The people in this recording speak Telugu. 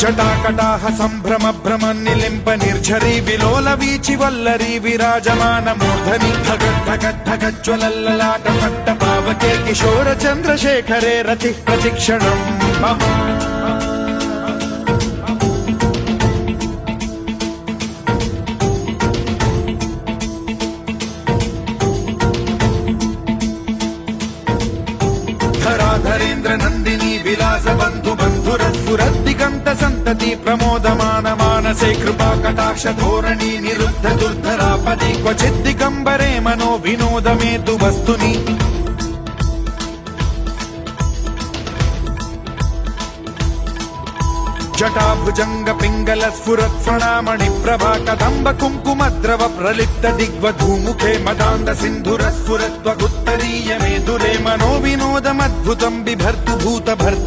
జటాకటాహ సంభ్రమ భ్రమ నిలింప నిర్ఝరీ విలోల వీచి వల్లరీ విరాజమాన మూర్ధని ధగద్ధగజ్వలల్లలాట పట్ట పావకే కిశోర చంద్రశేఖరే రతి ప్రతిక్షణం ధరాధరేంద్ర నందిని విలాస బంధు బంధురస్ఫురద్దిగంత సంతతి ప్రమోదమాన మానసే కృపా కటాక్ష ధోరణి నిరుద్ధ దుర్ధరాపది క్వచిద్దిగంబరే మనో వినోదమేతు వస్తుని జటాభుజంగ పింగళ స్ఫురత్ఫణామణి ప్రభా కదంబ కుంకుమద్రవ ప్రలిప్త దిగ్వధూముఖే మదాంద సింధుర స్ఫురత్వగుత్తరీయమే దురే మనో వినోదమద్భుతం బిభర్తు భూత భర్త